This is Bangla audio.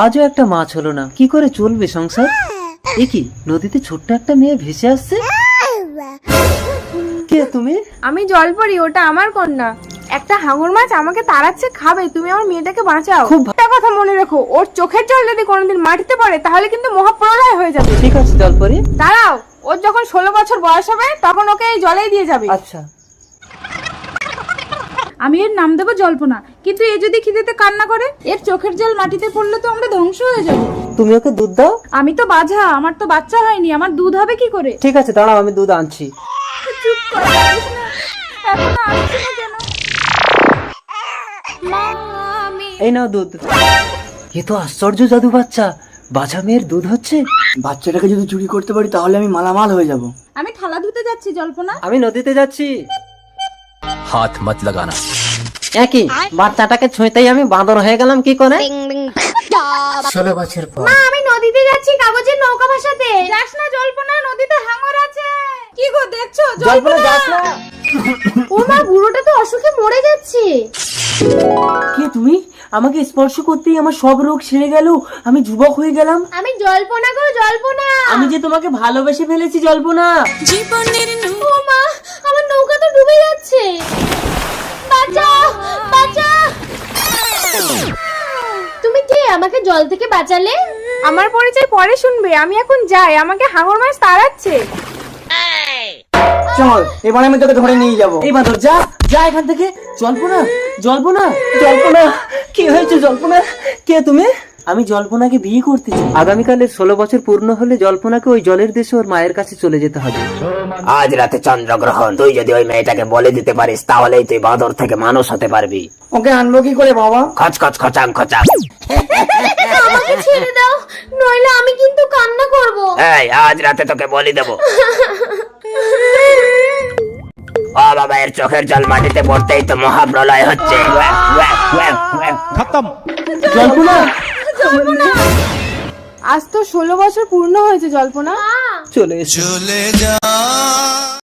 আজও একটা মাছ হলো না, কি করে চলবে সংসার? এ কি, নদীতে ছোট্ট একটা মেয়ে ভেসে আসছে। কে তুমি? আমি জলপরি, ওটা আমার কন্যা। একটা হাঙর মাছ আমাকে তাড়াচ্ছে, খাবে। তুমি আমার মেয়েটাকে বাঁচাও। খুব একটা কথা মনে রেখো, ওর চোখের জল যদি কোনোদিন মাটিতে পড়ে তাহলে কিন্তু মহাপ্রলয় হয়ে যাবে। ঠিক আছে জলপরি। দাঁড়াও, ওর যখন 16 বছর বয়স হবে তখন ওকে এই জলেই দিয়ে যাবে। আচ্ছা। আমি এর নাম দেবো জল্পনা, কিন্তু এ যদি খিদেতে কান্না করে, এর চোখের জল মাটিতে পড়লে তো আমরা ধ্বংস হয়ে যাব। তুমি ওকে দুধ দাও। আমি তো বাঝা, আমার তো বাচ্চা হয়নি, আমার দুধ হবে কি করে? ঠিক আছে দাঁড়াও, আমি দুধ আনছি। চুপ কর, আসিস না। এখনো আসছিস না কেন? এই নাও দুধ। এ তো আশ্চর্য জাদু বাচ্চা, বাছা মেয়ের দুধ হচ্ছে। বাচ্চাটাকে যদি চুরি করতে পারি তাহলে আমি মালামাল হয়ে যাব। আমি থালা ধুতে যাচ্ছি জল্পনা। আমি নদীতে যাচ্ছি। हाथ मत लगाना। একই বাচ্চাটাকে ছুঁতেই আমি বাঁদর হয়ে গেলাম কি করে? 16 বছর পর মা, আমি নদীতে যাচ্ছি কাগজের নৌকা ভাসাতে। যাস না জল্পনা, নদীতে হাঙর আছে। কি গো দেখছো? জলপনা যাস না। ও মা, বুড়োটা তো অসুখে মরে যাচ্ছে। কে তুমি? আমাকে স্পর্শ করতেই আমার সব রোগ সেরে গেল, আমি যুবক হয়ে গেলাম। আমি জল্পনা গো, জল্পনা। আমি যে তোমাকে ভালোবেসে ফেলেছি জল্পনা। ও মা, আমার নৌকা তো ডুবে যাচ্ছে। বাঁচাও, বাঁচাও। তুমি কে আমাকে জল থেকে বাঁচালে? আমার পরিচয় পরে শুনবে, আমি এখন যাই, আমাকে হাঙর মাছ তাড়াচ্ছে। চল, এবার আমি তোকে ধরে নিয়ে যাবো। এই বাঁদর যা যা এখান থেকে। জল্পনা, জল্পনা, জল্পনা, কি হয়েছে জল্পনা? কে তুমি? আমি জল্পনাকে বিয়ে করতে চাই। আগামীকালের 16 বছর পূর্ণ হলে জল্পনাকে ওই জলের দেশে ওর মায়ের কাছে চলে যেতে হবে। আজ রাতে চন্দ্রগ্রহণ, তুই যদি ওই মেয়েটাকে বলে দিতে পারিস তাহলেই তুই বাঁদর থেকে মানুষ হতে পারবি। ওকে আনবো কি করে বাবা? খচ খচ খচাং খচাং। আমাকে ছেড়ে দাও, নইলে আমি কিন্তু কান্না করব। এই, আজ রাতে তোকে বলি দেবো। ও বাবা, এর চোখের জল মাটিতে পড়তেই তো মহাপ্রলয় হচ্ছে। জল্পনা, আজ তো 16 বছর পূর্ণ হয়েছে জল্পনা। চলে এসো।